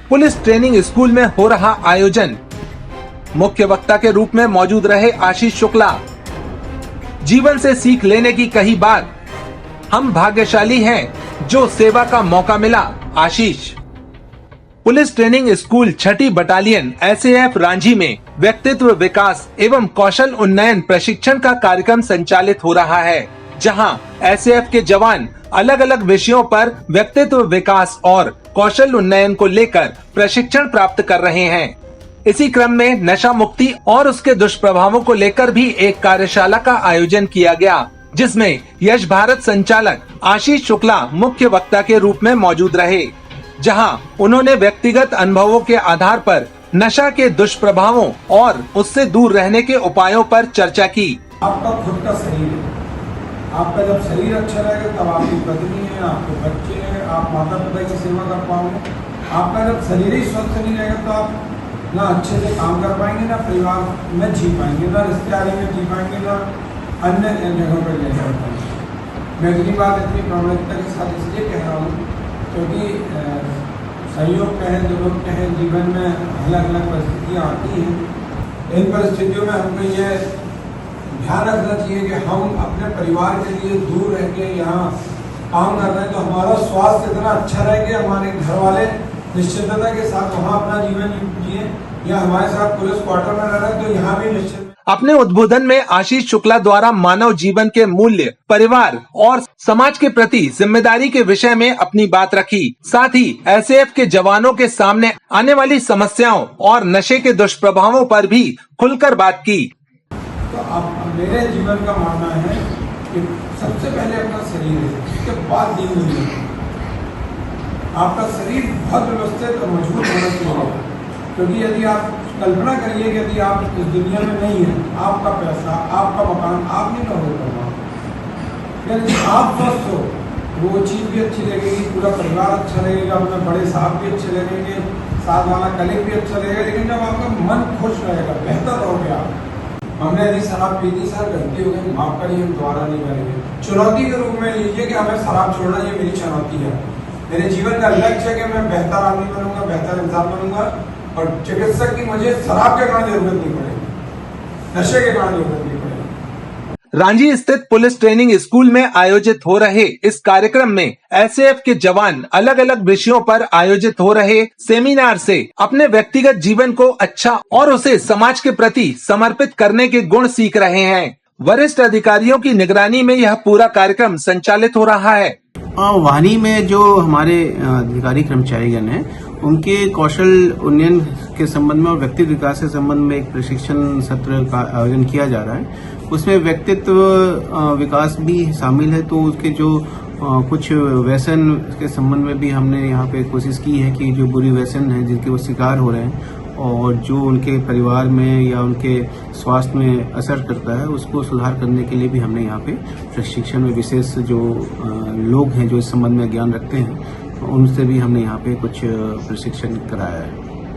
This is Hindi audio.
पुलिस ट्रेनिंग स्कूल में हो रहा आयोजन। मुख्य वक्ता के रूप में मौजूद रहे आशीष शुक्ला। जीवन से सीख लेने की कही बात। हम भाग्यशाली हैं जो सेवा का मौका मिला, आशीष। पुलिस ट्रेनिंग स्कूल 6ठी बटालियन SAF रांझी में व्यक्तित्व विकास एवं कौशल उन्नयन प्रशिक्षण का कार्यक्रम संचालित हो रहा है, जहां SAF के जवान अलग अलग विषयों पर व्यक्तित्व विकास और कौशल उन्नयन को लेकर प्रशिक्षण प्राप्त कर रहे हैं। इसी क्रम में नशा मुक्ति और उसके दुष्प्रभावों को लेकर भी एक कार्यशाला का आयोजन किया गया, जिसमें यश भारत संचालक आशीष शुक्ला मुख्य वक्ता के रूप में मौजूद रहे, जहां उन्होंने व्यक्तिगत अनुभवों के आधार पर नशा के दुष्प्रभावों और उससे दूर रहने के उपायों पर चर्चा की। आपका खुद का शरीर है, आपका जब शरीर अच्छा रहेगा तब आपकी पत्नी है, आपके बच्चे हैं, आप माता पिता की सेवा कर पाओगे। आपका जब शरीर ही स्वस्थ नहीं रहेगा तो आप ना अच्छे से काम कर पाएंगे, ना परिवार में जी पाएंगे, ना रिश्तेदारी में जी पाएंगे, ना अन्य जगहों पर ले जा पाएंगे। मैं अगली बात इतनी प्रामाणिकता के साथ इसलिए कह रहा हूँ क्योंकि संयोग कहें, दुर्योग कहें, जीवन में अलग अलग परिस्थितियाँ आती हैं। इन परिस्थितियों में हमको ये ध्यान रखना चाहिए कि हम अपने परिवार के लिए दूर रह के यहाँ काम कर रहे हैं तो हमारा स्वास्थ्य इतना अच्छा रहे कि हमारे घर वाले निश्चितता के साथ वहाँ अपना जीवन जिए, या हमारे साथ पुलिस क्वार्टर में रह रहे तो यहाँ भी निश्चित। अपने उद्बोधन में आशीष शुक्ला द्वारा मानव जीवन के मूल्य, परिवार और समाज के प्रति जिम्मेदारी के विषय में अपनी बात रखी। साथ ही SAF के जवानों के सामने आने वाली समस्याओं और नशे के दुष्प्रभावों पर भी खुलकर बात की। तो अब मेरे जीवन का मानना है कि सबसे पहले अपना शरीर है, उसके बाद दीन दुनिया। आपका शरीर बहुत व्यवस्थित और मजबूत होना चाहिए, क्योंकि यदि आप कल्पना करिए कि यदि आप इस दुनिया में नहीं है, आपका पैसा, आपका मकान आप नहीं करोगे करना। यदि आप स्वस्थ हो वो चीज़ भी अच्छी लगेगी, पूरा परिवार अच्छा लगेगा, अपने बड़े साहब भी अच्छे लगेंगे, साथ वाला कलीग भी अच्छा लगेगा। लेकिन जब आपका मन खुश रहेगा, बेहतर रहोगे आप। हमने यदि शराब पी दी, सर गलती हो गई, माफ करिए, हम दोबारा नहीं करेंगे। चुनौती के रूप में लीजिए कि हमें शराब छोड़ना, ये मेरी चुनौती है। मेरे जीवन का लक्ष्य है कि मैं बेहतर आदमी बनूंगा, बेहतर इंसान बनूंगा, और चिकित्सक की मुझे शराब के कारण जरूरत नहीं पड़ेगी, नशे के कारण जरूरत नहीं पड़ेगी। रांझी स्थित पुलिस ट्रेनिंग स्कूल में आयोजित हो रहे इस कार्यक्रम में SAF के जवान अलग अलग विषयों पर आयोजित हो रहे सेमिनार से अपने व्यक्तिगत जीवन को अच्छा और उसे समाज के प्रति समर्पित करने के गुण सीख रहे हैं। वरिष्ठ अधिकारियों की निगरानी में यह पूरा कार्यक्रम संचालित हो रहा है। वाहिनी में जो हमारे अधिकारी कर्मचारीगण हैं, उनके कौशल उन्नयन के संबंध में और व्यक्तित्व विकास के संबंध में एक प्रशिक्षण सत्र का आयोजन किया जा रहा है। उसमें व्यक्तित्व विकास भी शामिल है, तो उसके जो कुछ व्यसन के संबंध में भी हमने यहाँ पे कोशिश की है कि जो बुरी व्यसन है जिनके वो शिकार हो रहे हैं और जो उनके परिवार में या उनके स्वास्थ्य में असर करता है, उसको सुधार करने के लिए भी हमने यहाँ पे प्रशिक्षण में विशेष जो लोग हैं जो इस संबंध में ज्ञान रखते हैं, उनसे भी हमने यहाँ पे कुछ प्रशिक्षण कराया है।